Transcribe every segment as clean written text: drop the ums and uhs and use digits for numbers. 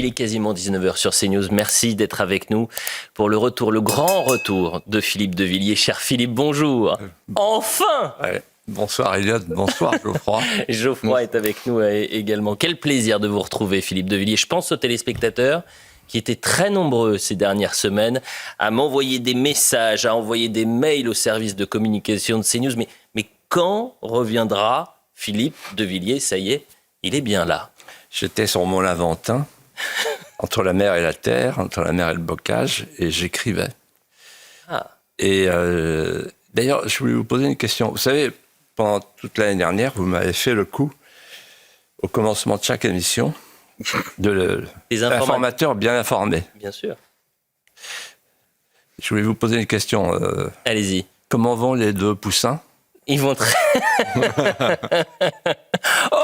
Il est quasiment 19h sur CNews. Merci d'être avec nous pour le retour, le grand retour de Philippe de Villiers. Cher Philippe, bonjour. Enfin ouais. Bonsoir Elliot, bonsoir Geoffroy. Geoffroy est avec nous également. Quel plaisir de vous retrouver, Philippe de Villiers. Je pense aux téléspectateurs qui étaient très nombreux ces dernières semaines à m'envoyer des messages, à envoyer des mails au service de communication de CNews. Mais quand reviendra Philippe de Villiers? Ça y est, il est bien là. J'étais sur mon Laventin, entre la mer et la terre, entre la mer et le bocage, et j'écrivais. Ah. Et d'ailleurs, je voulais vous poser une question. Vous savez, pendant toute l'année dernière, vous m'avez fait le coup, au commencement de chaque émission, de l'informateur bien informé. Bien sûr. Je voulais vous poser une question. Allez-y. Comment vont les deux poussins? Ils vont très... Oh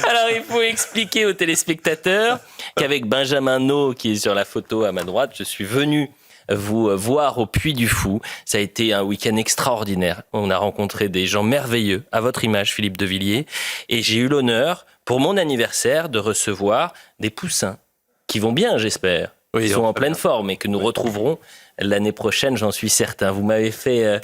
Alors, il faut expliquer aux téléspectateurs qu'avec Benjamin No, qui est sur la photo à ma droite, je suis venu vous voir au Puy du Fou. Ça a été un week-end extraordinaire. On a rencontré des gens merveilleux, à votre image, Philippe de Villiers. Et j'ai eu l'honneur, pour mon anniversaire, de recevoir des poussins qui vont bien, j'espère. Oui, ils sont en pleine forme et que nous retrouverons l'année prochaine, j'en suis certain. Vous m'avez fait...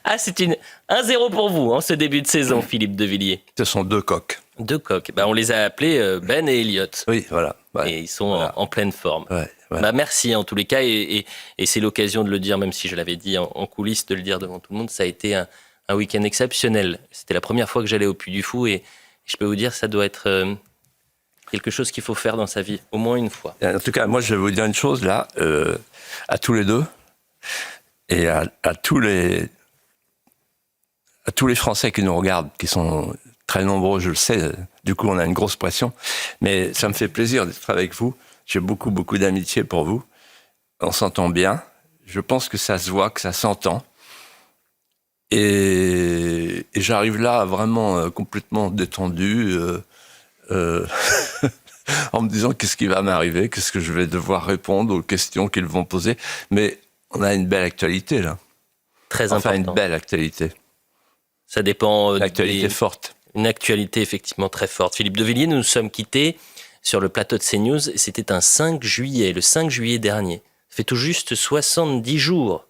Ah, c'est 1-0 pour vous, en ce début de saison, Philippe de Villiers. Ce sont deux coqs. Deux coqs. On les a appelés Ben et Elliot. Oui, voilà. Ouais. Et ils sont en pleine forme. Ouais, ouais. Merci en tous les cas. Et c'est l'occasion de le dire, même si je l'avais dit en coulisses, de le dire devant tout le monde. Ça a été un week-end exceptionnel. C'était la première fois que j'allais au Puy du Fou. Et je peux vous dire, ça doit être... quelque chose qu'il faut faire dans sa vie, au moins une fois. En tout cas, moi, je vais vous dire une chose, là, à tous les deux, et à tous les Français qui nous regardent, qui sont très nombreux, je le sais, du coup, on a une grosse pression, mais ça me fait plaisir d'être avec vous. J'ai beaucoup, beaucoup d'amitié pour vous. On s'entend bien. Je pense que ça se voit, que ça s'entend. Et j'arrive là vraiment complètement détendu, en me disant qu'est-ce qui va m'arriver, qu'est-ce que je vais devoir répondre aux questions qu'ils vont poser. Mais on a une belle actualité, là. Très important. Une belle actualité. Ça dépend... Une actualité forte. Une actualité effectivement très forte. Philippe de Villiers, nous nous sommes quittés sur le plateau de CNews. C'était un 5 juillet, le 5 juillet dernier. Ça fait tout juste 70 jours.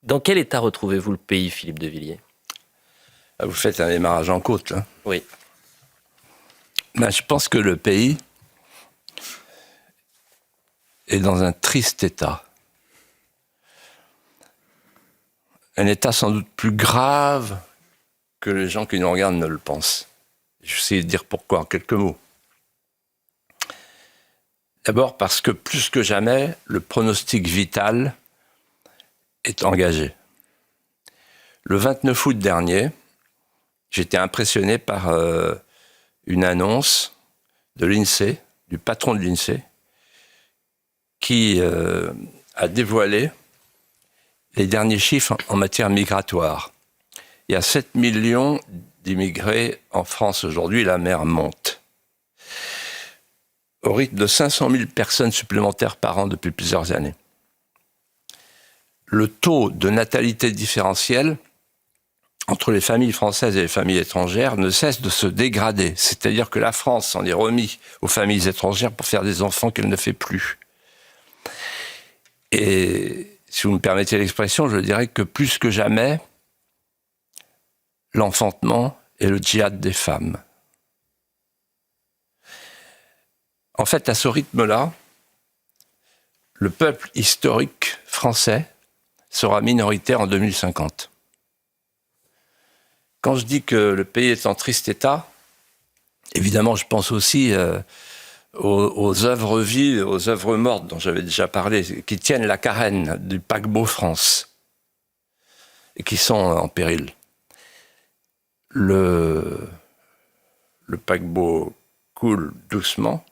Dans quel état retrouvez-vous le pays, Philippe de Villiers? Vous faites un démarrage en côte, là. Oui. Je pense que le pays est dans un triste état. Un état sans doute plus grave que les gens qui nous regardent ne le pensent. Je vais essayer de dire pourquoi en quelques mots. D'abord parce que plus que jamais, le pronostic vital est engagé. Le 29 août dernier, j'étais impressionné par une annonce de l'INSEE, du patron de l'INSEE, qui a dévoilé les derniers chiffres en matière migratoire. Il y a 7 millions d'immigrés en France aujourd'hui, la mer monte. Au rythme de 500 000 personnes supplémentaires par an depuis plusieurs années. Le taux de natalité différentielle entre les familles françaises et les familles étrangères ne cesse de se dégrader. C'est-à-dire que la France s'en est remis aux familles étrangères pour faire des enfants qu'elle ne fait plus. Et si vous me permettez l'expression, je dirais que plus que jamais, l'enfantement est le djihad des femmes. En fait, à ce rythme-là, le peuple historique français sera minoritaire en 2050. Quand je dis que le pays est en triste état, évidemment, je pense aussi aux œuvres vives, aux œuvres mortes dont j'avais déjà parlé, qui tiennent la carène du paquebot France et qui sont en péril. Le paquebot coule doucement.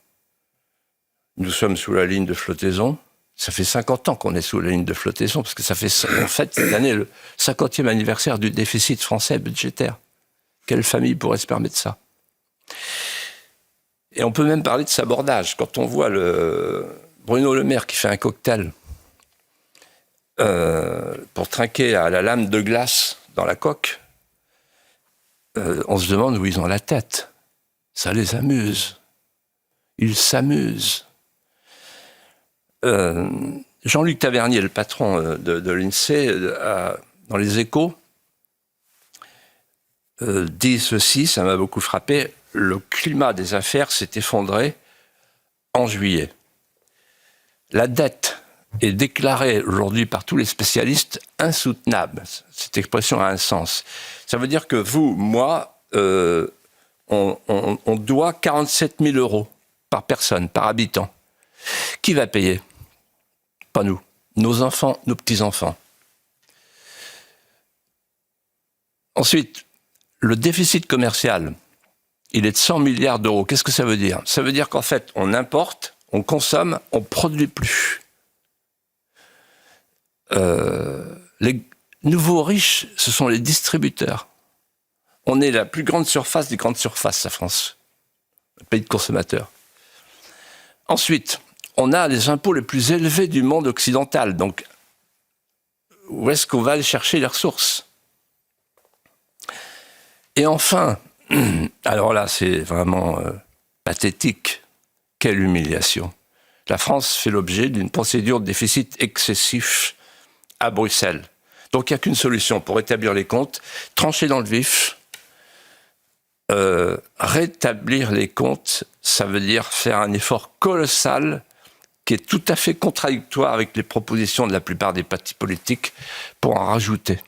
Nous sommes sous la ligne de flottaison. Ça fait 50 ans qu'on est sous la ligne de flottaison, parce que ça fait, en fait, cette année, le 50e anniversaire du déficit français budgétaire. Quelle famille pourrait se permettre ça? Et on peut même parler de sabordage. Quand on voit Bruno Le Maire qui fait un cocktail pour trinquer à la lame de glace dans la coque, on se demande où ils ont la tête. Ça les amuse. Ils s'amusent. Jean-Luc Tavernier, le patron de l'INSEE, dans Les Échos, dit ceci, ça m'a beaucoup frappé: le climat des affaires s'est effondré en juillet. La dette est déclarée aujourd'hui par tous les spécialistes insoutenable. Cette expression a un sens. Ça veut dire que vous, moi, on doit 47 000 euros par personne, par habitant. Qui va payer? Pas nous. Nos enfants, nos petits-enfants. Ensuite, le déficit commercial, il est de 100 milliards d'euros. Qu'est-ce que ça veut dire? Ça veut dire qu'en fait, on importe, on consomme, on ne produit plus. Les nouveaux riches, ce sont les distributeurs. On est la plus grande surface des grandes surfaces, la France. Un pays de consommateurs. Ensuite, on a les impôts les plus élevés du monde occidental. Donc, où est-ce qu'on va aller chercher les ressources? Et enfin, alors là, c'est vraiment pathétique. Quelle humiliation. La France fait l'objet d'une procédure de déficit excessif à Bruxelles. Donc, il n'y a qu'une solution pour rétablir les comptes: trancher dans le vif. Rétablir les comptes, ça veut dire faire un effort colossal qui est tout à fait contradictoire avec les propositions de la plupart des partis politiques pour en rajouter,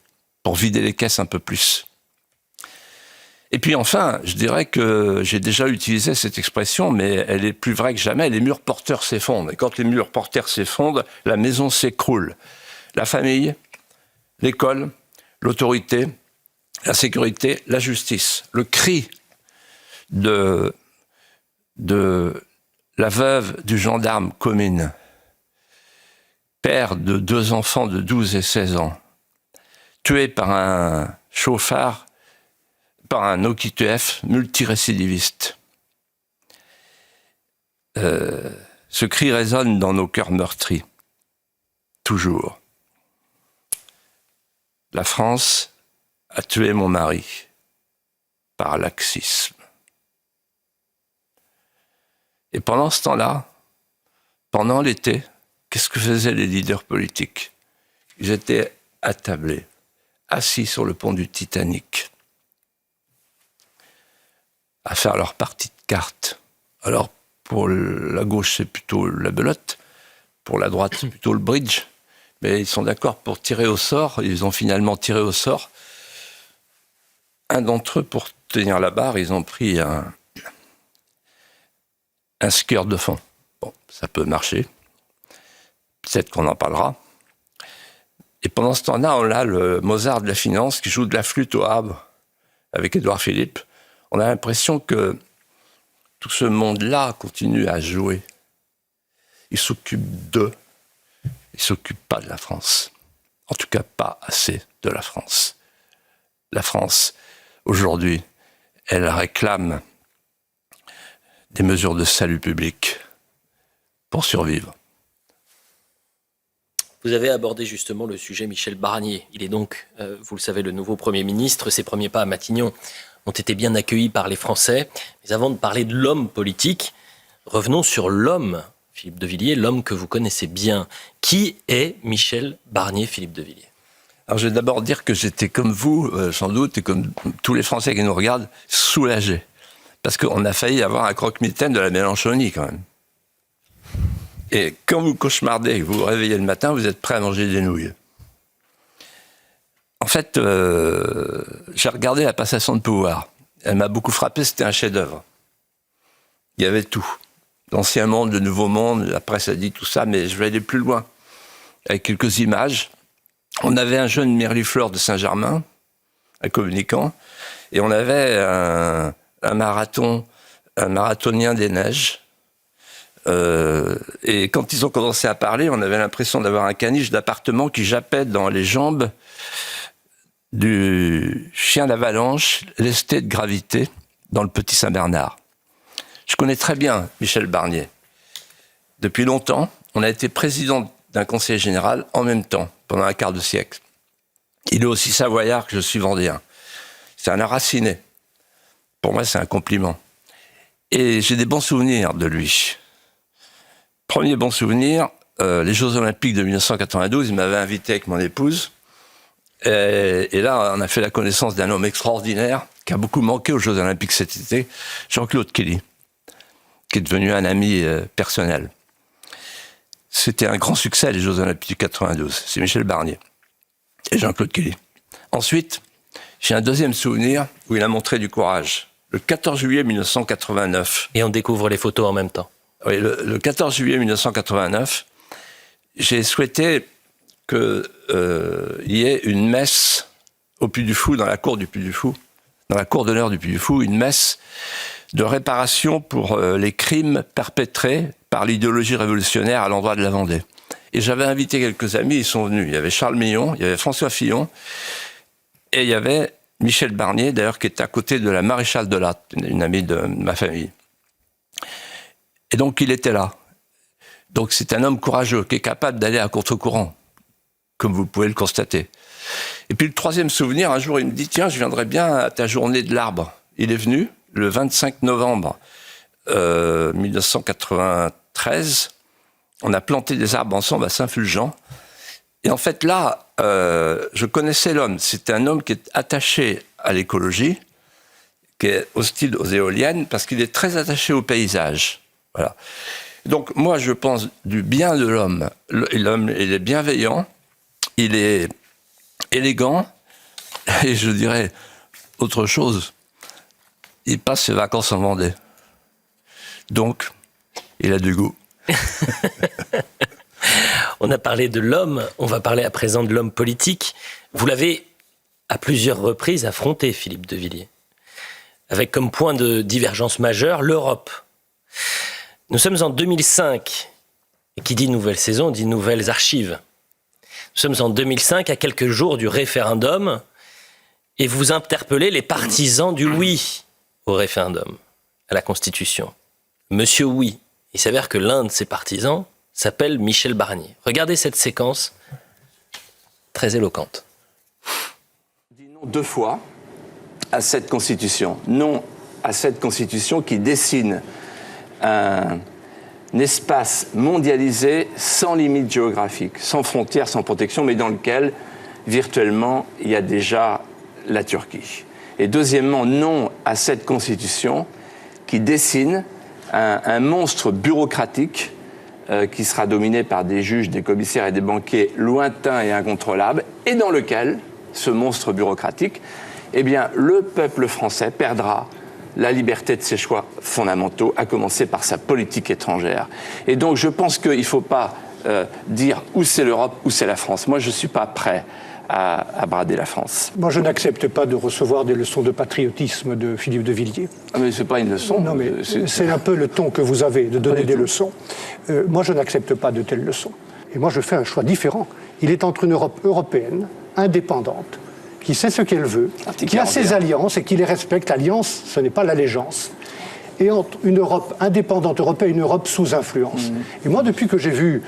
pour vider les caisses un peu plus. Et puis enfin, je dirais que j'ai déjà utilisé cette expression, mais elle est plus vraie que jamais: les murs porteurs s'effondrent. Et quand les murs porteurs s'effondrent, la maison s'écroule. La famille, l'école, l'autorité, la sécurité, la justice. Le cri de la veuve du gendarme Comines, père de 2 enfants de 12 et 16 ans, tué par un chauffard, par un OQTF multirécidiviste. Ce cri résonne dans nos cœurs meurtris, toujours. La France a tué mon mari par laxisme. Et pendant ce temps-là, pendant l'été, qu'est-ce que faisaient les leaders politiques? Ils étaient attablés, assis sur le pont du Titanic, à faire leur partie de cartes. Alors, pour la gauche, c'est plutôt la belote. Pour la droite, c'est plutôt le bridge. Mais ils sont d'accord pour tirer au sort. Ils ont finalement tiré au sort. Un d'entre eux, pour tenir la barre, ils ont pris un skieur de fond. Bon, ça peut marcher. Peut-être qu'on en parlera. Et pendant ce temps-là, on a le Mozart de la finance qui joue de la flûte au Havre avec Édouard Philippe. On a l'impression que tout ce monde-là continue à jouer. Il s'occupe d'eux. Il ne s'occupe pas de la France. En tout cas, pas assez de la France. La France, aujourd'hui, elle réclame des mesures de salut public pour survivre. Vous avez abordé justement le sujet Michel Barnier. Il est donc, vous le savez, le nouveau Premier ministre. Ses premiers pas à Matignon ont été bien accueillis par les Français. Mais avant de parler de l'homme politique, revenons sur l'homme, Philippe de Villiers, l'homme que vous connaissez bien. Qui est Michel Barnier, Philippe de Villiers? Alors, je vais d'abord dire que j'étais comme vous, sans doute, et comme tous les Français qui nous regardent, soulagé. Parce qu'on a failli avoir un croque-mitaine de la Mélenchonie, quand même. Et quand vous cauchemardez et que vous vous réveillez le matin, vous êtes prêt à manger des nouilles. En fait, j'ai regardé la passation de pouvoir. Elle m'a beaucoup frappé, c'était un chef-d'œuvre. Il y avait tout. L'Ancien Monde, le Nouveau Monde, la presse a dit tout ça, mais je vais aller plus loin. Avec quelques images. On avait un jeune Mirliflor de Saint-Germain, un communicant, et on avait un marathonien des neiges. Et quand ils ont commencé à parler, on avait l'impression d'avoir un caniche d'appartement qui jappait dans les jambes du chien d'avalanche lesté de gravité dans le Petit Saint-Bernard. Je connais très bien Michel Barnier. Depuis longtemps, on a été président d'un conseil général en même temps, pendant un quart de siècle. Il est aussi savoyard que je suis vendéen. C'est un enraciné. Pour moi, c'est un compliment. Et j'ai des bons souvenirs de lui. Premier bon souvenir, les Jeux Olympiques de 1992, il m'avait invité avec mon épouse. Et là, on a fait la connaissance d'un homme extraordinaire qui a beaucoup manqué aux Jeux Olympiques cet été, Jean-Claude Kelly, qui est devenu un ami personnel. C'était un grand succès, les Jeux Olympiques de 92. C'est Michel Barnier et Jean-Claude Kelly. Ensuite, j'ai un deuxième souvenir où il a montré du courage. Le 14 juillet 1989. Et on découvre les photos en même temps. Oui, le 14 juillet 1989, j'ai souhaité qu'il y ait une messe au Puy du Fou, dans la cour du Puy du Fou, dans la cour d'honneur du Puy du Fou, une messe de réparation pour les crimes perpétrés par l'idéologie révolutionnaire à l'endroit de la Vendée. Et j'avais invité quelques amis, ils sont venus. Il y avait Charles Millon, il y avait François Fillon, et il y avait Michel Barnier, d'ailleurs, qui était à côté de la maréchale de Latte, une amie de ma famille. Et donc, il était là. Donc, c'est un homme courageux, qui est capable d'aller à contre-courant, comme vous pouvez le constater. Et puis, le troisième souvenir, un jour, il me dit, tiens, je viendrai bien à ta journée de l'arbre. Il est venu le 25 novembre 1993. On a planté des arbres ensemble à Saint-Fulgent. Et en fait, là, je connaissais l'homme. C'est un homme qui est attaché à l'écologie, qui est hostile aux éoliennes, parce qu'il est très attaché au paysage. Voilà. Donc, moi, je pense du bien de l'homme. L'homme, il est bienveillant, il est élégant, et je dirais autre chose, il passe ses vacances en Vendée. Donc, il a du goût. On a parlé de l'homme, on va parler à présent de l'homme politique. Vous l'avez à plusieurs reprises affronté, Philippe de Villiers, avec comme point de divergence majeure l'Europe. Nous sommes en 2005, et qui dit nouvelle saison dit nouvelles archives. Nous sommes en 2005, à quelques jours du référendum, et vous interpellez les partisans du oui au référendum, à la Constitution. Monsieur Oui, il s'avère que l'un de ses partisans s'appelle Michel Barnier. Regardez cette séquence très éloquente. Dis non 2 fois à cette Constitution. Non à cette Constitution qui dessine un espace mondialisé sans limite géographique, sans frontières, sans protection, mais dans lequel, virtuellement, il y a déjà la Turquie. Et deuxièmement, non à cette Constitution qui dessine un monstre bureaucratique qui sera dominé par des juges, des commissaires et des banquiers lointains et incontrôlables, et dans lequel, ce monstre bureaucratique, eh bien, le peuple français perdra la liberté de ses choix fondamentaux, à commencer par sa politique étrangère. Et donc, je pense qu'il ne faut pas dire où c'est l'Europe, où c'est la France. Moi, je ne suis pas prêt à brader la France. Moi, je n'accepte pas de recevoir des leçons de patriotisme de Philippe de Villiers. Ah, mais ce n'est pas une leçon. Non, mais c'est un peu le ton que vous avez de donner des leçons. Moi, je n'accepte pas de telles leçons. Et moi, je fais un choix différent. Il est entre une Europe européenne, indépendante, qui sait ce qu'elle veut, qui a ses alliances et qui les respecte. L'alliance, ce n'est pas l'allégeance. Et entre une Europe indépendante européenne et une Europe sous influence. Et moi, depuis que j'ai vu,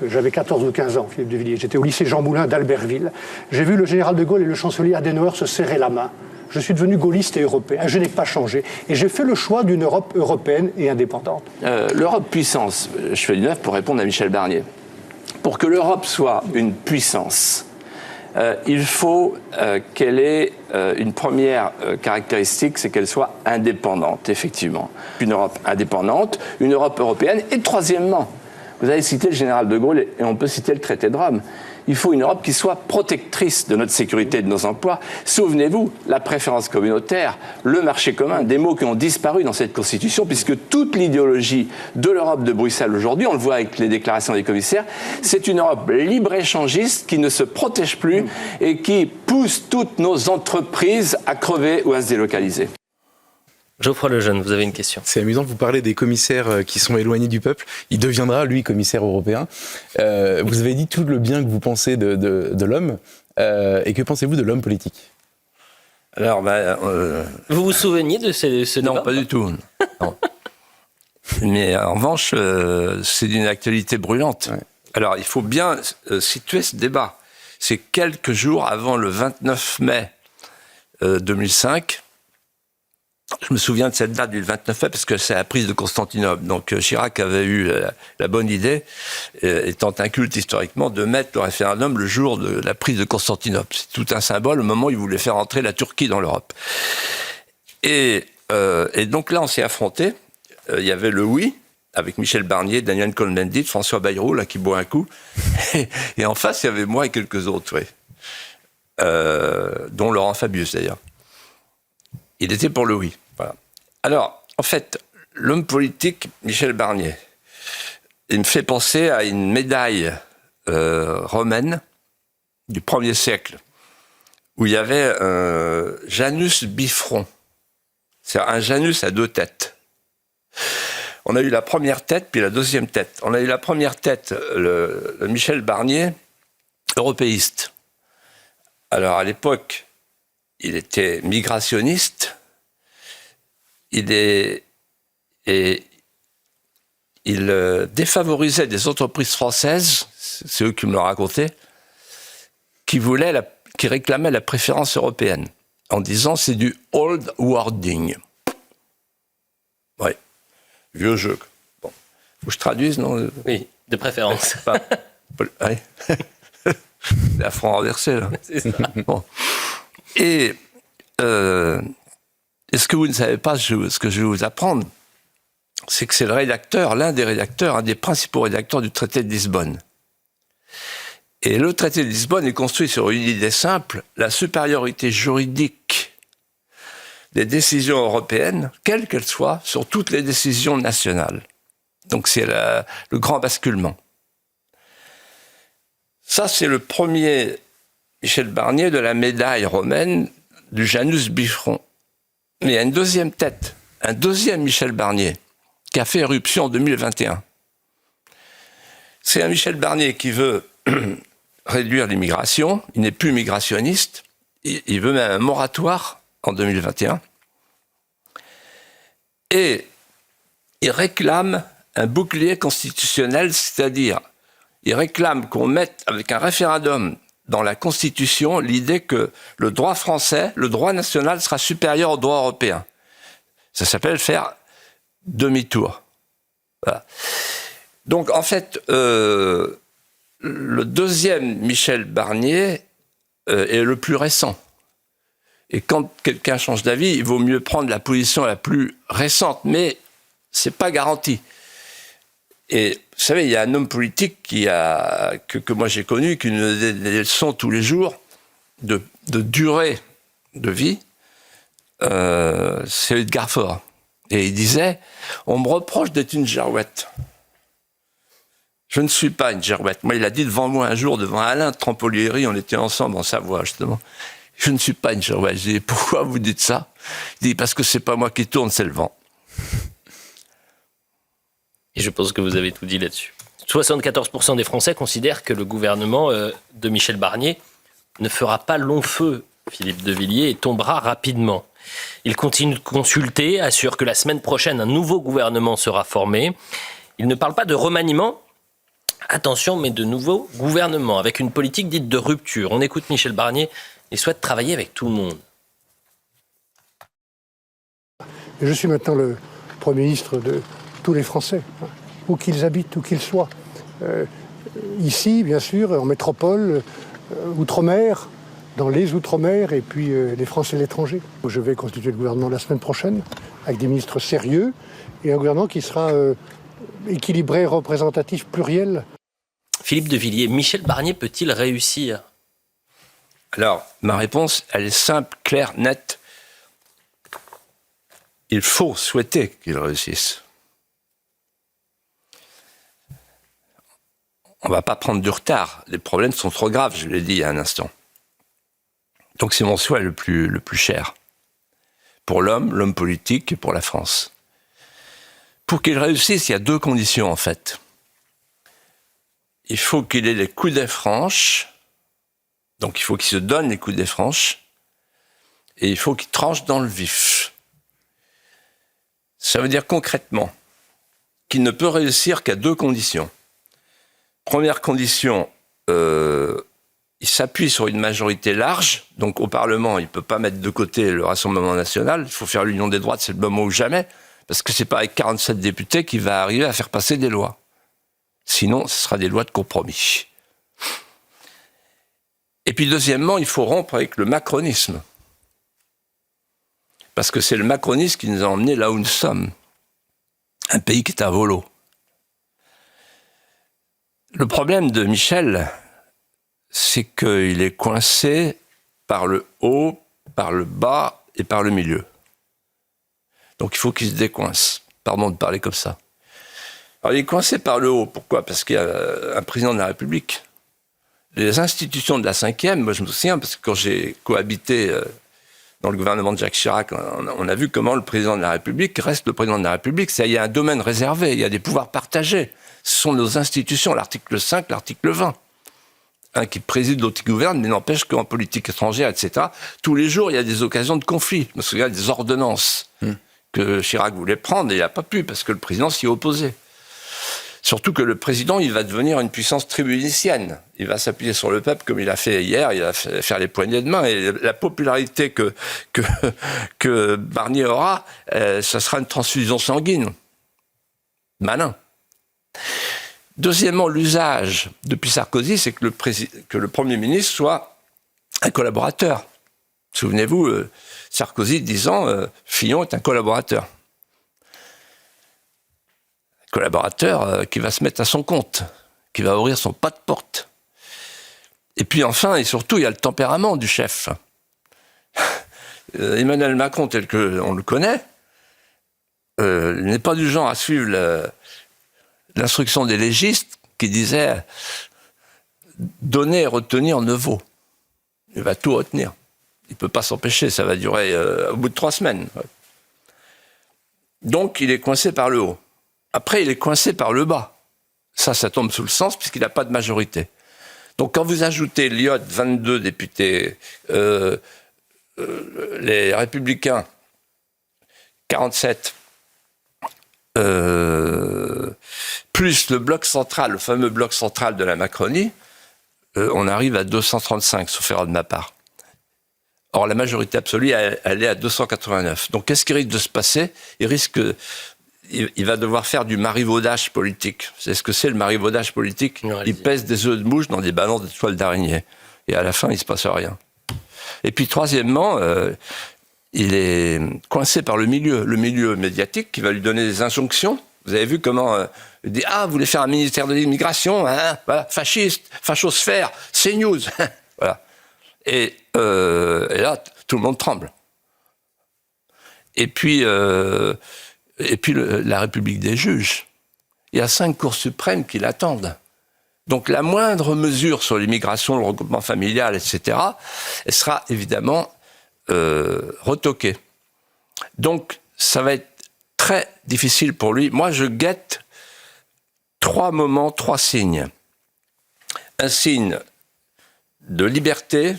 j'avais 14 ou 15 ans, Philippe de Villiers, j'étais au lycée Jean Moulin d'Albertville, j'ai vu le général de Gaulle et le chancelier Adenauer se serrer la main. Je suis devenu gaulliste et européen. Je n'ai pas changé. Et j'ai fait le choix d'une Europe européenne et indépendante. L'Europe puissance, je fais du neuf pour répondre à Michel Barnier. Pour que l'Europe soit une puissance, il faut qu'elle ait une première caractéristique, c'est qu'elle soit indépendante, effectivement. Une Europe indépendante, une Europe européenne, et troisièmement, vous avez cité le général de Gaulle et on peut citer le traité de Rome. Il faut une Europe qui soit protectrice de notre sécurité et de nos emplois. Souvenez-vous, la préférence communautaire, le marché commun, des mots qui ont disparu dans cette Constitution, puisque toute l'idéologie de l'Europe de Bruxelles aujourd'hui, on le voit avec les déclarations des commissaires, c'est une Europe libre-échangiste qui ne se protège plus et qui pousse toutes nos entreprises à crever ou à se délocaliser. Geoffroy Lejeune, vous avez une question. C'est amusant, vous parlez des commissaires qui sont éloignés du peuple. Il deviendra, lui, commissaire européen. Vous avez dit tout le bien que vous pensez de l'homme. Et que pensez-vous de l'homme politique ? Alors, Vous vous souveniez de ce débat ? non, pas du tout. Non. Mais en revanche, c'est d'une actualité brûlante. Ouais. Alors, il faut bien situer ce débat. C'est quelques jours avant le 29 mai 2005. Je me souviens de cette date du 29 mai parce que c'est la prise de Constantinople. Donc Chirac avait eu la bonne idée, étant un culte historiquement, de mettre le référendum le jour de la prise de Constantinople. C'est tout un symbole au moment où il voulait faire entrer la Turquie dans l'Europe. Et donc là, on s'est affrontés. Il y avait le oui, avec Michel Barnier, Daniel Cohn-Bendit, François Bayrou, là, qui boit un coup. Et en face, il y avait moi et quelques autres, oui. Dont Laurent Fabius, d'ailleurs. Il était pour le oui. Voilà. Alors, en fait, l'homme politique, Michel Barnier, il me fait penser à une médaille romaine du 1er siècle, où il y avait un Janus bifront. C'est un Janus à 2 têtes. On a eu la première tête, puis la deuxième tête. On a eu la première tête, le Michel Barnier, européiste. Alors, à l'époque, il était migrationniste. Il défavorisait des entreprises françaises, c'est eux qui me l'ont raconté, qui réclamaient la préférence européenne, en disant c'est du old wording. Oui, vieux jeu. Bon, faut que je traduise, non? Oui, de préférence. Ouais. La front renversé, là. C'est ça. Bon. Et ce que vous ne savez pas, ce que je vais vous apprendre, c'est que c'est le rédacteur, l'un des principaux rédacteurs du traité de Lisbonne. Et le traité de Lisbonne est construit sur une idée simple, la supériorité juridique des décisions européennes, quelles qu'elles soient, sur toutes les décisions nationales. Donc c'est le grand basculement. Ça, c'est le premier Michel Barnier de la médaille romaine du Janus bifront. Mais il y a une deuxième tête, un deuxième Michel Barnier, qui a fait éruption en 2021. C'est un Michel Barnier qui veut réduire l'immigration, il n'est plus migrationniste, il veut même un moratoire en 2021, et il réclame un bouclier constitutionnel, c'est-à-dire il réclame qu'on mette avec un référendum dans la Constitution l'idée que le droit français, le droit national sera supérieur au droit européen. Ça s'appelle faire demi-tour. Voilà. Donc en fait, le deuxième Michel Barnier est le plus récent. Et quand quelqu'un change d'avis, il vaut mieux prendre la position la plus récente, mais c'est pas garanti. Et vous savez, il y a un homme politique que moi j'ai connu, qui nous donnait des leçons tous les jours de durée de vie. C'est Edgar Faure. Et il disait, on me reproche d'être une girouette. Je ne suis pas une girouette. Moi, il a dit devant moi un jour, devant Alain de Trampolieri, on était ensemble en Savoie, justement. Je ne suis pas une girouette. Je dis, pourquoi vous dites ça? Il dit, parce que c'est pas moi qui tourne, c'est le vent. Et je pense que vous avez tout dit là-dessus. 74% des Français considèrent que le gouvernement de Michel Barnier ne fera pas long feu, Philippe de Villiers, et tombera rapidement. Il continue de consulter, assure que la semaine prochaine, un nouveau gouvernement sera formé. Il ne parle pas de remaniement, attention, mais de nouveau gouvernement, avec une politique dite de rupture. On écoute Michel Barnier, il souhaite travailler avec tout le monde. Je suis maintenant le Premier ministre de tous les Français, où qu'ils habitent, où qu'ils soient. Ici, bien sûr, en métropole, outre-mer, dans les outre-mer, et puis les Français et l'étranger. Je vais constituer le gouvernement la semaine prochaine, avec des ministres sérieux, et un gouvernement qui sera équilibré, représentatif, pluriel. Philippe de Villiers, Michel Barnier peut-il réussir? Alors, ma réponse, elle est simple, claire, nette. Il faut souhaiter qu'il réussisse. On ne va pas prendre du retard. Les problèmes sont trop graves, je l'ai dit il y a un instant. Donc c'est mon souhait le plus cher. Pour l'homme politique et pour la France. Pour qu'il réussisse, il y a 2 conditions en fait. Il faut qu'il ait les coudées franches. Donc il faut qu'il se donne les coudées franches. Et il faut qu'il tranche dans le vif. Ça veut dire concrètement qu'il ne peut réussir qu'à 2 conditions. Première condition, il s'appuie sur une majorité large. Donc au Parlement, il ne peut pas mettre de côté le Rassemblement national. Il faut faire l'union des droites, c'est le moment ou jamais. Parce que c'est pas avec 47 députés qu'il va arriver à faire passer des lois. Sinon, ce sera des lois de compromis. Et puis deuxièmement, il faut rompre avec le macronisme. Parce que c'est le macronisme qui nous a emmenés là où nous sommes. Un pays qui est à volo. Le problème de Michel, c'est qu'il est coincé par le haut, par le bas et par le milieu. Donc il faut qu'il se décoince. Pardon de parler comme ça. Alors il est coincé par le haut. Pourquoi ? Parce qu'il y a un président de la République. Les institutions de la 5e, moi je me souviens, parce que quand j'ai cohabité dans le gouvernement de Jacques Chirac, on a vu comment le président de la République reste le président de la République. Il y a un domaine réservé, il y a des pouvoirs partagés. Ce sont nos institutions, l'article 5, l'article 20. Un qui préside, l'autre qui gouverne, mais n'empêche qu'en politique étrangère, etc., tous les jours, il y a des occasions de conflit. Je me souviens des ordonnances que Chirac voulait prendre, et il n'a pas pu, parce que le président s'y opposait. Surtout que le président, il va devenir une puissance tribunicienne. Il va s'appuyer sur le peuple, comme il a fait hier, il va faire les poignées de main, et la popularité que Barnier aura, ça sera une transfusion sanguine. Malin. Deuxièmement, l'usage depuis Sarkozy, c'est que le Premier ministre soit un collaborateur. Souvenez-vous, Sarkozy disant Fillon est un collaborateur. Un collaborateur qui va se mettre à son compte, qui va ouvrir son pas de porte. Et puis enfin, et surtout, il y a le tempérament du chef. Emmanuel Macron, tel qu'on le connaît, n'est pas du genre à suivre l'instruction des légistes qui disait donner et retenir ne vaut. Il va tout retenir. Il ne peut pas s'empêcher, ça va durer au bout de 3 semaines. Donc il est coincé par le haut. Après, il est coincé par le bas. Ça tombe sous le sens puisqu'il n'a pas de majorité. Donc quand vous ajoutez Liot, 22 députés, les Républicains, 47, plus le bloc central, le fameux bloc central de la Macronie, on arrive à 235, sauf erreur de ma part. Or, la majorité absolue, elle est à 289. Donc, qu'est-ce qui risque de se passer ? Il va devoir faire du marivaudage politique. Vous savez ce que c'est, le marivaudage politique ? Il pèse des œufs de mouche dans des balances de toiles d'araignée. Et à la fin, il ne se passe rien. Et puis, troisièmement, il est coincé par le milieu médiatique qui va lui donner des injonctions. Vous avez vu comment il dit « Ah, vous voulez faire un ministère de l'immigration, hein, voilà, fasciste, fachosphère, CNews. » Voilà. Et là, tout le monde tremble. Et puis la République des juges. Il y a 5 cours suprêmes qui l'attendent. Donc la moindre mesure sur l'immigration, le regroupement familial, etc., elle sera évidemment retoquée. Donc ça va être très difficile pour lui. Moi, je guette 3 moments, 3 signes. Un signe de liberté,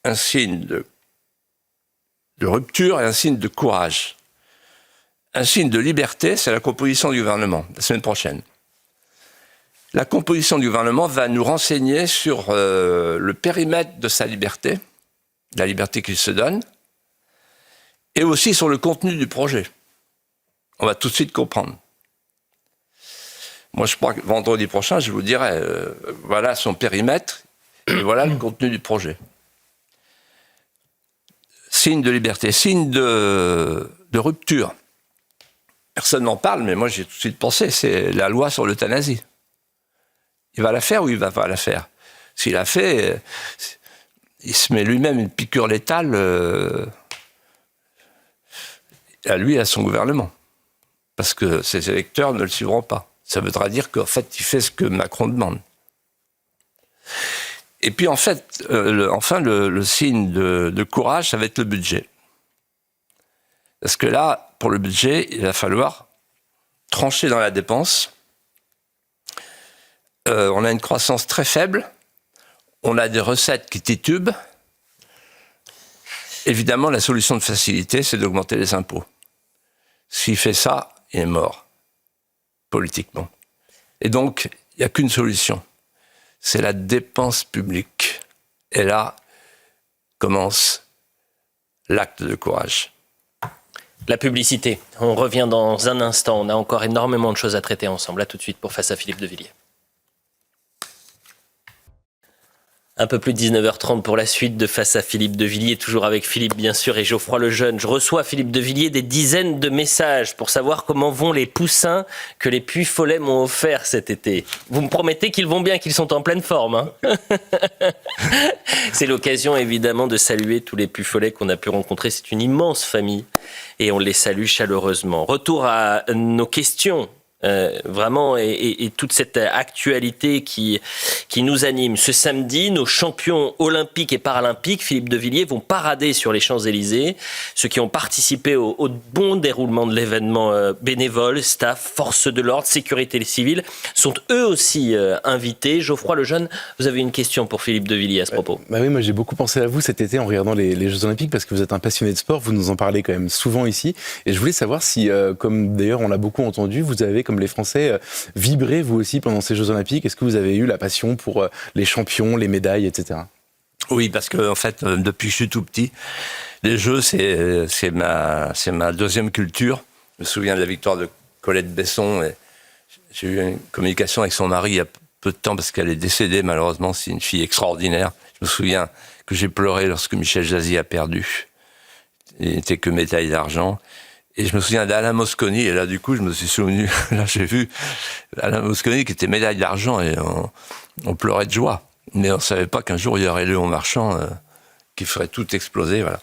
un signe de rupture et un signe de courage. Un signe de liberté, c'est la composition du gouvernement, la semaine prochaine. La composition du gouvernement va nous renseigner sur le périmètre de sa liberté, la liberté qu'il se donne, et aussi sur le contenu du projet. On va tout de suite comprendre. Moi, je crois que vendredi prochain, je vous dirai, voilà son périmètre, et voilà le contenu du projet. Signe de liberté, signe de rupture. Personne n'en parle, mais moi j'ai tout de suite pensé, c'est la loi sur l'euthanasie. Il va la faire ou il ne va pas la faire ? S'il la fait, il se met lui-même une piqûre létale à lui et à son gouvernement. Parce que ses électeurs ne le suivront pas. Ça voudra dire qu'en fait, il fait ce que Macron demande. Et puis en fait, le signe de courage, ça va être le budget. Parce que là, pour le budget, il va falloir trancher dans la dépense. On a une croissance très faible. On a des recettes qui titubent. Évidemment, la solution de facilité, c'est d'augmenter les impôts. S'il fait ça, il est mort, politiquement. Et donc, il n'y a qu'une solution. C'est la dépense publique. Et là commence l'acte de courage. La publicité. On revient dans un instant. On a encore énormément de choses à traiter ensemble. À tout de suite pour Face à Philippe de Villiers. Un peu plus de 19h30 pour la suite de Face à Philippe de Villiers, toujours avec Philippe bien sûr et Geoffroy Lejeune. Je reçois Philippe de Villiers des dizaines de messages pour savoir comment vont les poussins que les Puy-Follet m'ont offerts cet été. Vous me promettez qu'ils vont bien, qu'ils sont en pleine forme, hein. C'est l'occasion évidemment de saluer tous les Puy-Follet qu'on a pu rencontrer. C'est une immense famille et on les salue chaleureusement. Retour à nos questions. Vraiment, et toute cette actualité qui nous anime. Ce samedi, nos champions olympiques et paralympiques, Philippe de Villiers, vont parader sur les Champs-Élysées. Ceux qui ont participé au bon déroulement de l'événement, bénévoles, staff, forces de l'ordre, sécurité civile, sont eux aussi invités. Geoffroy Lejeune, vous avez une question pour Philippe de Villiers à ce propos. Bah oui, moi j'ai beaucoup pensé à vous cet été en regardant les Jeux Olympiques parce que vous êtes un passionné de sport, vous nous en parlez quand même souvent ici. Et je voulais savoir si, comme d'ailleurs on l'a beaucoup entendu, vous avez, comme les Français, vibré vous aussi pendant ces Jeux Olympiques. Est-ce que vous avez eu la passion pour les champions, les médailles, etc. Oui, parce que en fait, depuis que je suis tout petit, les Jeux, c'est ma deuxième culture. Je me souviens de la victoire de Colette Besson. Et j'ai eu une communication avec son mari il y a peu de temps parce qu'elle est décédée, malheureusement. C'est une fille extraordinaire. Je me souviens que j'ai pleuré lorsque Michel Jazzy a perdu. Il n'était que médaille d'argent. Et je me souviens d'Alain Mosconi, et là, du coup, je me suis souvenu, là, j'ai vu Alain Mosconi qui était médaille d'argent, et on pleurait de joie. Mais on savait pas qu'un jour, il y aurait Léon Marchand qui ferait tout exploser, voilà.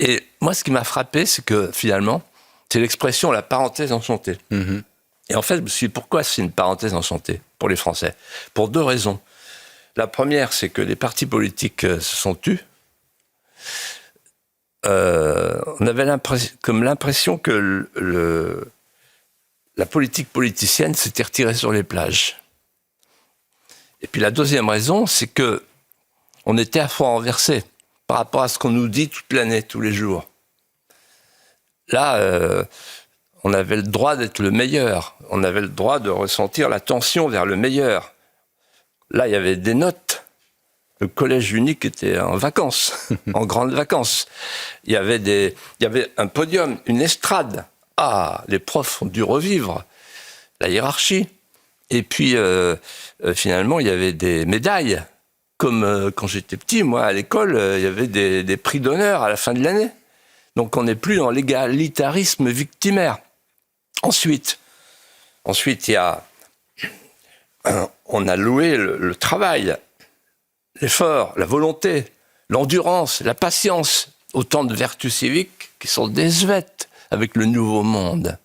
Et moi, ce qui m'a frappé, c'est que, finalement, c'est l'expression « la parenthèse enchantée ». Mm-hmm. Et en fait, je me suis dit, pourquoi c'est une parenthèse enchantée pour les Français ? Pour deux raisons. La première, c'est que les partis politiques se sont tus. On avait l'impression que la politique politicienne s'était retirée sur les plages. Et puis la deuxième raison, c'est que on était à fond renversé par rapport à ce qu'on nous dit toute l'année, tous les jours. Là, on avait le droit d'être le meilleur. On avait le droit de ressentir la tension vers le meilleur. Là, il y avait des notes. Le collège unique était en vacances, en grandes vacances. Il y avait un podium, une estrade. Ah, les profs ont dû revivre la hiérarchie. Et puis, finalement, il y avait des médailles. Comme quand j'étais petit, moi, à l'école, il y avait des prix d'honneur à la fin de l'année. Donc, on n'est plus dans l'égalitarisme victimaire. Ensuite, il y a... on a loué le travail, l'effort, la volonté, l'endurance, la patience, autant de vertus civiques qui sont désuètes avec le nouveau monde.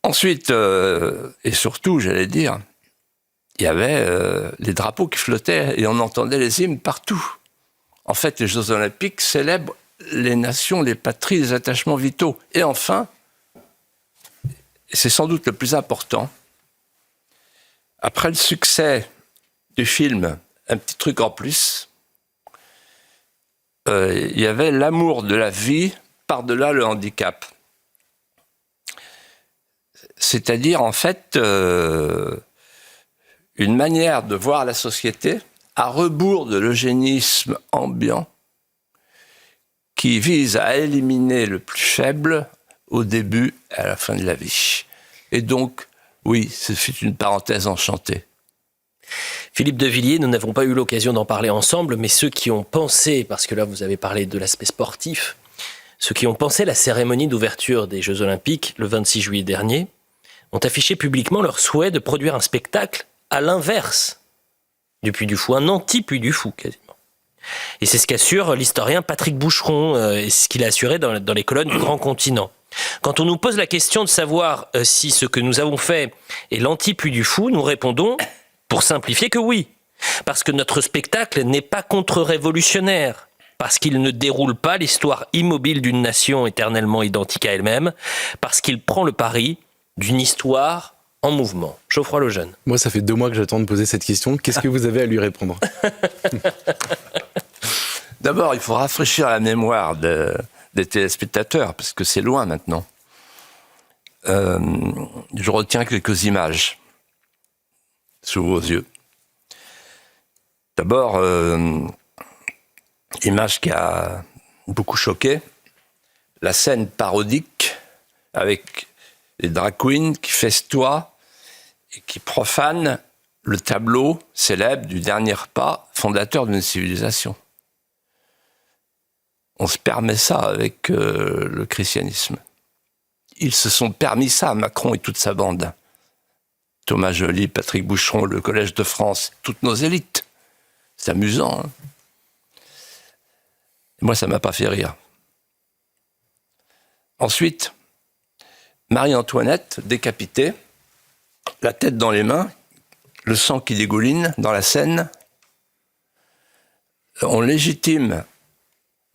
Ensuite, et surtout, j'allais dire, il y avait les drapeaux qui flottaient et on entendait les hymnes partout. En fait, les Jeux Olympiques célèbrent les nations, les patries, les attachements vitaux. Et enfin, et c'est sans doute le plus important, après le succès du film, un petit truc en plus, il y avait l'amour de la vie par-delà le handicap. C'est-à-dire, en fait, une manière de voir la société à rebours de l'eugénisme ambiant qui vise à éliminer le plus faible au début et à la fin de la vie. Et donc, oui, c'est une parenthèse enchantée. Philippe de Villiers, nous n'avons pas eu l'occasion d'en parler ensemble, mais ceux qui ont pensé, parce que là vous avez parlé de l'aspect sportif, ceux qui ont pensé la cérémonie d'ouverture des Jeux Olympiques le 26 juillet dernier, ont affiché publiquement leur souhait de produire un spectacle à l'inverse du Puy du Fou, un anti-Puy du Fou quasiment. Et c'est ce qu'assure l'historien Patrick Boucheron, et ce qu'il a assuré dans les colonnes du Grand Continent. Quand on nous pose la question de savoir si ce que nous avons fait est l'anti-Puy du Fou, nous répondons, pour simplifier, que oui. Parce que notre spectacle n'est pas contre-révolutionnaire. Parce qu'il ne déroule pas l'histoire immobile d'une nation éternellement identique à elle-même. Parce qu'il prend le pari d'une histoire en mouvement. Geoffroy Lejeune. Moi, ça fait 2 mois que j'attends de poser cette question. Qu'est-ce que vous avez à lui répondre ? D'abord, il faut rafraîchir la mémoire des téléspectateurs, parce que c'est loin maintenant. Je retiens quelques images sous vos yeux. D'abord, image qui a beaucoup choqué, la scène parodique avec les drag queens qui festoient et qui profanent le tableau célèbre du dernier repas fondateur d'une civilisation. On se permet ça avec le christianisme. Ils se sont permis ça, Macron et toute sa bande. Thomas Joly, Patrick Boucheron, le Collège de France, toutes nos élites. C'est amusant. Hein. Moi, ça ne m'a pas fait rire. Ensuite, Marie-Antoinette, décapitée, la tête dans les mains, le sang qui dégouline dans la Seine. On légitime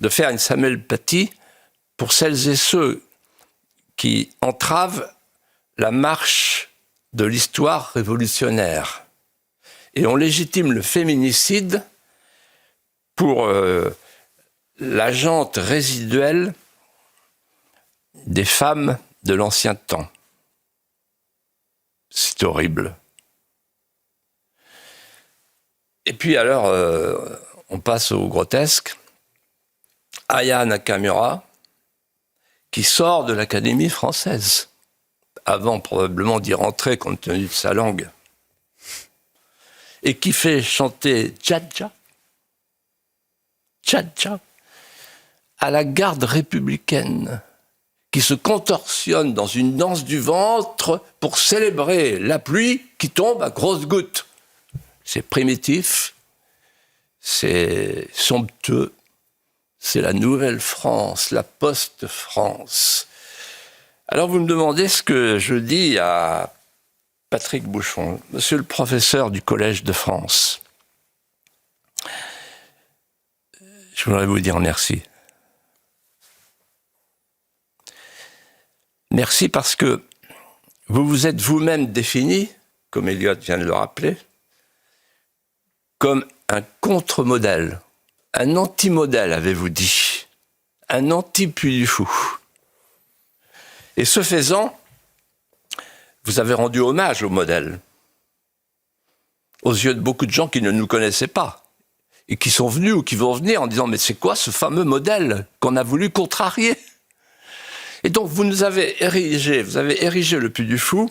de faire une Samuel Paty pour celles et ceux qui entravent la marche de l'histoire révolutionnaire. Et on légitime le féminicide pour la jante résiduelle des femmes de l'ancien temps. C'est horrible. Et puis alors, on passe au grotesque. Aya Nakamura, qui sort de l'Académie française, avant probablement d'y rentrer compte tenu de sa langue, et qui fait chanter Tcha-Tcha, Tcha-Tcha, à la garde républicaine, qui se contorsionne dans une danse du ventre pour célébrer la pluie qui tombe à grosses gouttes. C'est primitif, c'est somptueux, c'est la nouvelle France, la post-France. Alors vous me demandez ce que je dis à Patrick Boucheron, monsieur le professeur du Collège de France. Je voudrais vous dire merci. Merci parce que vous vous êtes vous-même défini, comme Eliot vient de le rappeler, comme un contre-modèle, un anti-modèle, avez-vous dit, un anti-Puy du Fou. Et ce faisant, vous avez rendu hommage au modèle, aux yeux de beaucoup de gens qui ne nous connaissaient pas, et qui sont venus ou qui vont venir en disant « Mais c'est quoi ce fameux modèle qu'on a voulu contrarier ?» Et donc vous avez érigé le Puy du Fou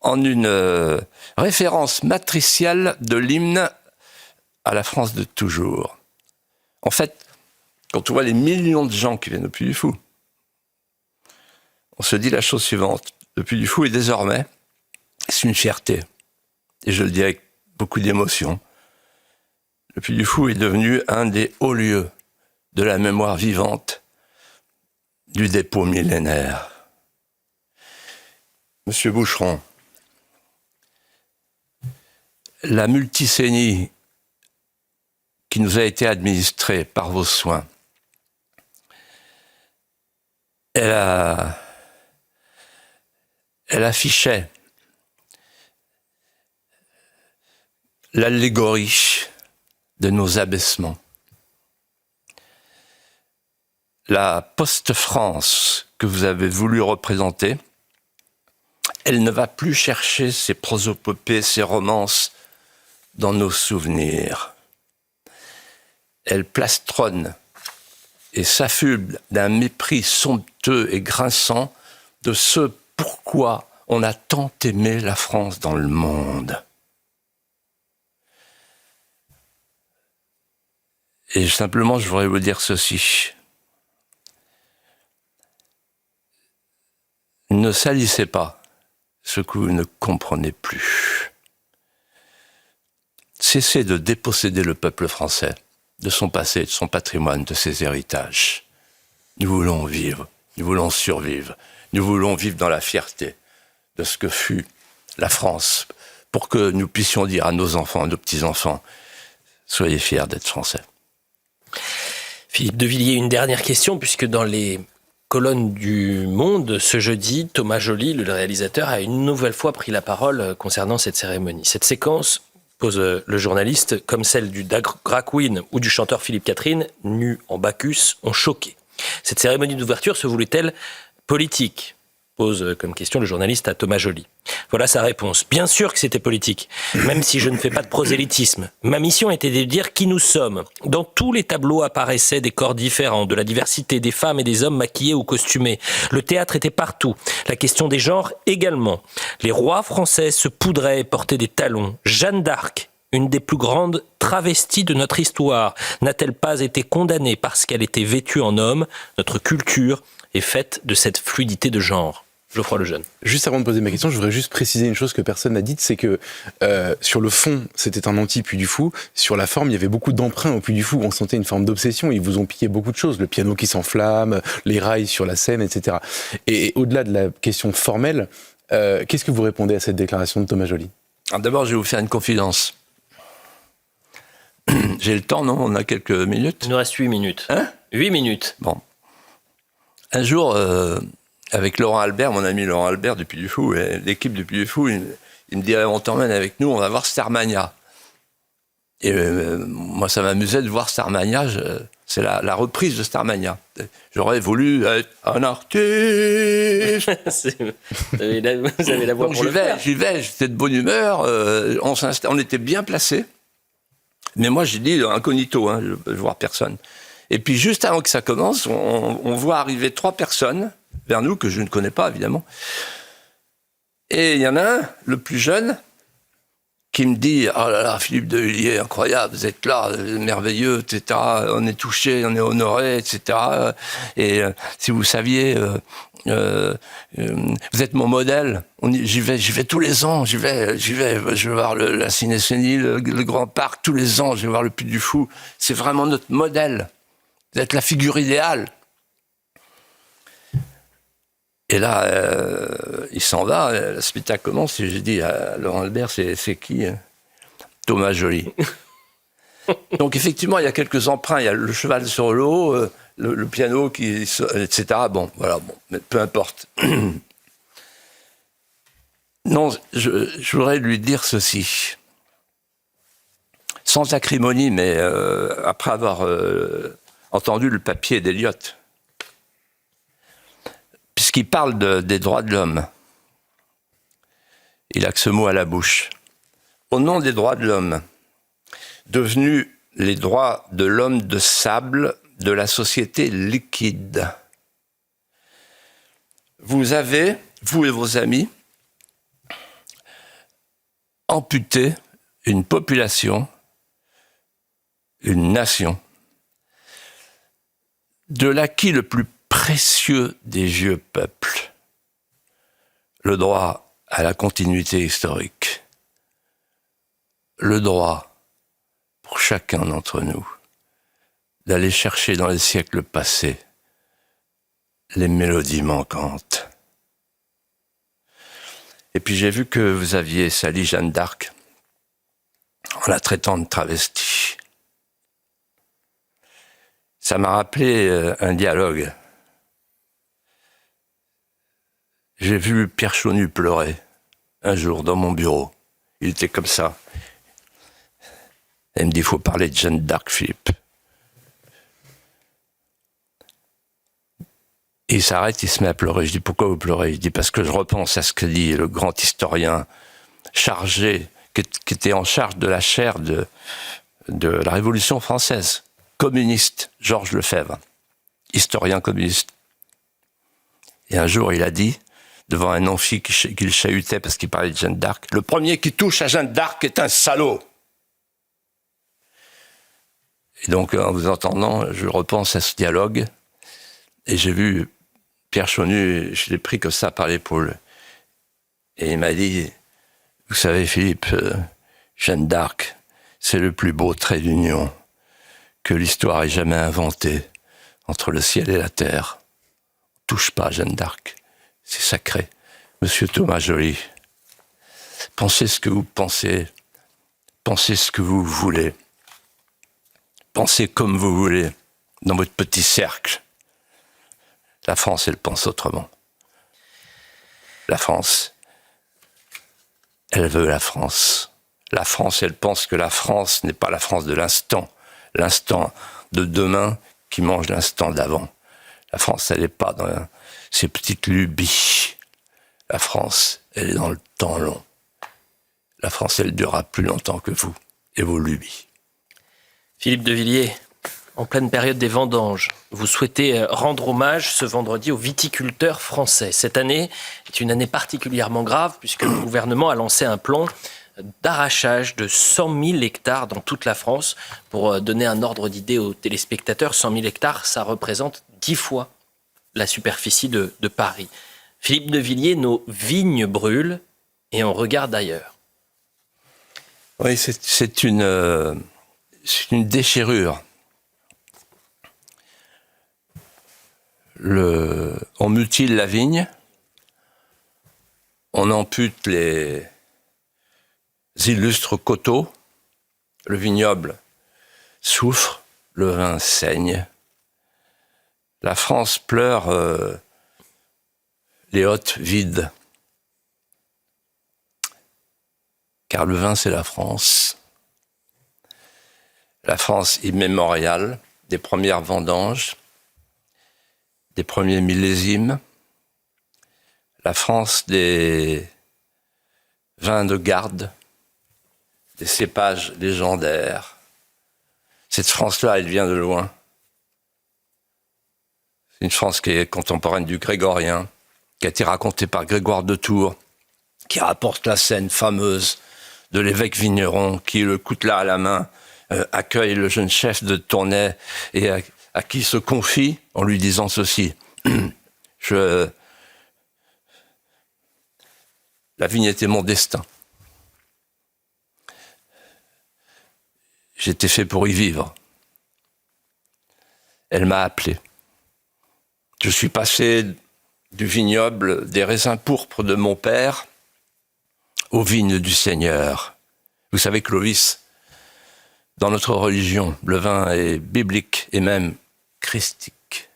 en une référence matricielle de l'hymne à la France de toujours. En fait, quand on voit les millions de gens qui viennent au Puy du Fou, on se dit la chose suivante. Le Puy du Fou est désormais, c'est une fierté, et je le dis avec beaucoup d'émotion, le Puy du Fou est devenu un des hauts lieux de la mémoire vivante du dépôt millénaire. Monsieur Boucheron, la multisénie qui nous a été administrée par vos soins, elle affichait l'allégorie de nos abaissements. La post-France que vous avez voulu représenter, elle ne va plus chercher ses prosopopées, ses romances dans nos souvenirs. Elle plastronne et s'affuble d'un mépris somptueux et grinçant de ce pourquoi on a tant aimé la France dans le monde. Et simplement, je voudrais vous dire ceci. Ne salissez pas ce que vous ne comprenez plus. Cessez de déposséder le peuple français de son passé, de son patrimoine, de ses héritages. Nous voulons vivre, nous voulons survivre, nous voulons vivre dans la fierté de ce que fut la France, pour que nous puissions dire à nos enfants, à nos petits-enfants, soyez fiers d'être français. Philippe de Villiers, une dernière question, puisque dans les colonnes du Monde, ce jeudi, Thomas Joly, le réalisateur, a une nouvelle fois pris la parole concernant cette cérémonie. Cette séquence, pose le journaliste, comme celle du drag queen ou du chanteur Philippe Catherine, nus en Bacchus, ont choqué. Cette cérémonie d'ouverture se voulait-elle politique ? pose comme question le journaliste à Thomas Joly. Voilà sa réponse. Bien sûr que c'était politique, même si je ne fais pas de prosélytisme. Ma mission était de dire qui nous sommes. Dans tous les tableaux apparaissaient des corps différents, de la diversité des femmes et des hommes maquillés ou costumés. Le théâtre était partout. La question des genres également. Les rois français se poudraient et portaient des talons. Jeanne d'Arc, une des plus grandes travesties de notre histoire, n'a-t-elle pas été condamnée parce qu'elle était vêtue en homme? Notre culture est faite de cette fluidité de genre. Geoffroy Lejeune. Juste avant de poser ma question, je voudrais juste préciser une chose que personne n'a dite, c'est que sur le fond, c'était un anti-Puy du Fou. Sur la forme, il y avait beaucoup d'emprunts au Puy du Fou. On sentait une forme d'obsession. Ils vous ont piqué beaucoup de choses. Le piano qui s'enflamme, les rails sur la scène, etc. Et au-delà de la question formelle, qu'est-ce que vous répondez à cette déclaration de Thomas Joly? Alors d'abord, je vais vous faire une confidence. J'ai le temps, non? On a quelques minutes. Il nous reste 8 minutes. Hein? 8 minutes. Bon. Un jour, avec Laurent Albert, mon ami Laurent Albert du Puy du Fou, et l'équipe du Puy du Fou, il me dit, on t'emmène avec nous, on va voir Starmania. Et moi, ça m'amusait de voir Starmania. C'est la reprise de Starmania. J'aurais voulu être un artiste. Vous avez la voix Donc pour le faire. j'y vais, j'étais de bonne humeur. On était bien placés. Mais moi, j'ai dit incognito, je ne veux voir personne. Et puis, juste avant que ça commence, on voit arriver 3 personnes vers nous, que je ne connais pas, évidemment. Et il y en a un, le plus jeune, qui me dit « Oh là là, Philippe de Villiers, incroyable, vous êtes là, merveilleux, etc. On est touché, on est honoré, etc. Et si vous saviez, vous êtes mon modèle. J'y vais tous les ans, je vais voir la Ciné-Chénie, le Grand Parc, tous les ans, je vais voir le Puy du Fou. C'est vraiment notre modèle. Vous êtes la figure idéale. » Et là, il s'en va, le spectacle commence, et j'ai dit à Laurent Albert, c'est qui? Thomas Joly. Donc effectivement, il y a quelques emprunts, il y a le cheval sur l'eau, le piano, etc. Bon, voilà, mais peu importe. Non, je voudrais lui dire ceci. Sans acrimonie, mais après avoir entendu le papier d'Eliott, puisqu'il parle des droits de l'homme. Il a que ce mot à la bouche. Au nom des droits de l'homme, devenus les droits de l'homme de sable de la société liquide, vous avez, vous et vos amis, amputé une population, une nation, de l'acquis le plus précieux des vieux peuples, le droit à la continuité historique, le droit pour chacun d'entre nous d'aller chercher dans les siècles passés les mélodies manquantes. Et puis j'ai vu que vous aviez sali Jeanne d'Arc en la traitant de travestie. Ça m'a rappelé un dialogue. J'ai vu Pierre Chaunu pleurer un jour dans mon bureau. Il était comme ça. Elle me dit, il faut parler de Jeanne d'Arc, Philippe. Et il s'arrête, il se met à pleurer. Je dis, pourquoi vous pleurez? Il dit, parce que je repense à ce que dit le grand historien chargé, qui était en charge de la chaire de la Révolution française, communiste, Georges Lefebvre, historien communiste. Et un jour, il a dit, devant un amphi qu'il chahutait parce qu'il parlait de Jeanne d'Arc, le premier qui touche à Jeanne d'Arc est un salaud. Et donc, en vous entendant, je repense à ce dialogue, et j'ai vu Pierre Chaunu, je l'ai pris comme ça par l'épaule, et il m'a dit, vous savez Philippe, Jeanne d'Arc, c'est le plus beau trait d'union que l'histoire ait jamais inventé entre le ciel et la terre. Touche pas à Jeanne d'Arc. C'est sacré. Monsieur Thomas Joly, pensez ce que vous pensez, pensez ce que vous voulez, pensez comme vous voulez, dans votre petit cercle. La France, elle pense autrement. La France, elle veut la France. La France, elle pense que la France n'est pas la France de l'instant de demain qui mange l'instant d'avant. La France, elle n'est pas dans ces petites lubies. La France, elle est dans le temps long. La France, elle durera plus longtemps que vous et vos lubies. Philippe de Villiers, en pleine période des vendanges, vous souhaitez rendre hommage ce vendredi aux viticulteurs français. Cette année est une année particulièrement grave puisque le gouvernement a lancé un plan d'arrachage de 100 000 hectares dans toute la France. Pour donner un ordre d'idée aux téléspectateurs, 100 000 hectares, ça représente 10 fois la superficie de Paris. Philippe de Villiers, nos vignes brûlent et on regarde ailleurs. Oui, c'est une déchirure. On mutile la vigne, on ampute les illustres coteaux, le vignoble souffre, le vin saigne. La France pleure les hottes vides. Car le vin, c'est la France. La France immémoriale, des premières vendanges, des premiers millésimes. La France des vins de garde, des cépages légendaires. Cette France-là, elle vient de loin. C'est une France qui est contemporaine du grégorien, qui a été racontée par Grégoire de Tours, qui rapporte la scène fameuse de l'évêque vigneron qui, le coutelas à la main, accueille le jeune chef de Tournai et à qui se confie en lui disant ceci. La vigne était mon destin. J'étais fait pour y vivre. Elle m'a appelé. Je suis passé du vignoble des raisins pourpres de mon père aux vignes du Seigneur. Vous savez, Clovis, dans notre religion, le vin est biblique et même christique.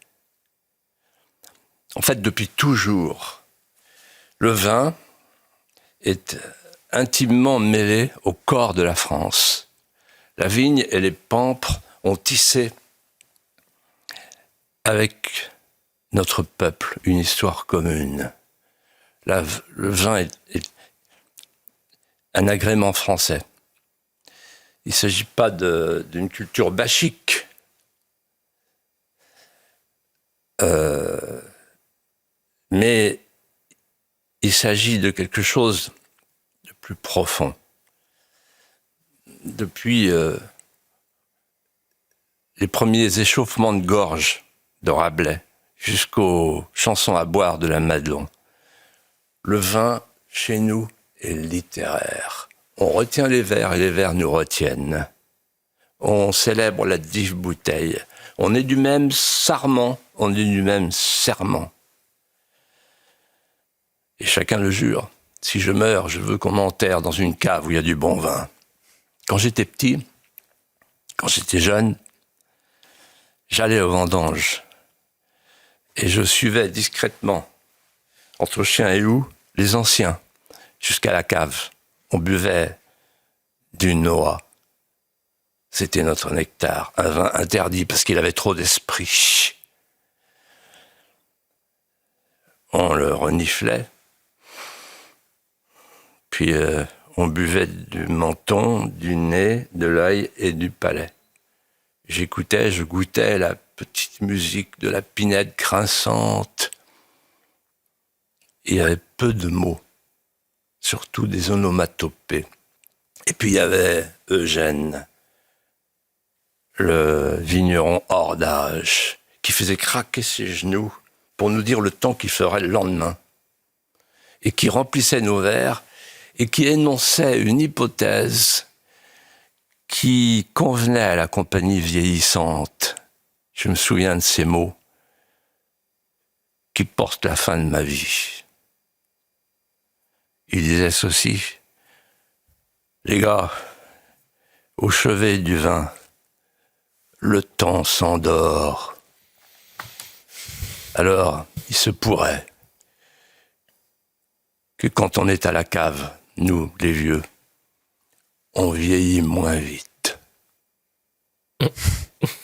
En fait, depuis toujours, le vin est intimement mêlé au corps de la France. La vigne et les pampres ont tissé avec notre peuple une histoire commune. Le vin est un agrément français. Il ne s'agit pas d'une culture bachique. Mais il s'agit de quelque chose de plus profond. Depuis les premiers échauffements de gorge de Rabelais jusqu'aux chansons à boire de la Madelon, le vin, chez nous, est littéraire. On retient les vers et les vers nous retiennent. On célèbre la dive bouteille. On est du même sarment, on est du même serment. Et chacun le jure. Si je meurs, je veux qu'on m'enterre dans une cave où il y a du bon vin. Quand j'étais petit, quand j'étais jeune, j'allais aux vendanges. Et je suivais discrètement, entre chien et loup, les anciens, jusqu'à la cave. On buvait du Noah. C'était notre nectar, un vin interdit parce qu'il avait trop d'esprit. On le reniflait, puis on buvait du menton, du nez, de l'œil et du palais. J'écoutais, je goûtais la petite musique de la pinède grinçante. Il y avait peu de mots, surtout des onomatopées. Et puis il y avait Eugène, le vigneron hors d'âge, qui faisait craquer ses genoux pour nous dire le temps qu'il ferait le lendemain, et qui remplissait nos verres, et qui énonçait une hypothèse qui convenait à la compagnie vieillissante. Je me souviens de ces mots qui portent la fin de ma vie. Il disait ceci: les gars, au chevet du vin, le temps s'endort. Alors, il se pourrait que quand on est à la cave, nous, les vieux, on vieillit moins vite.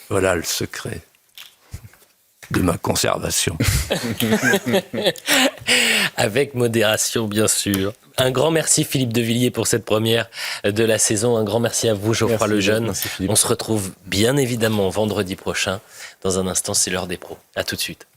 Voilà le secret de ma conservation. Avec modération, bien sûr. Un grand merci Philippe de Villiers pour cette première de la saison. Un grand merci à vous Geoffroy Lejeune. Merci, Philippe. On se retrouve bien évidemment vendredi prochain. Dans un instant, c'est l'heure des pros. À tout de suite.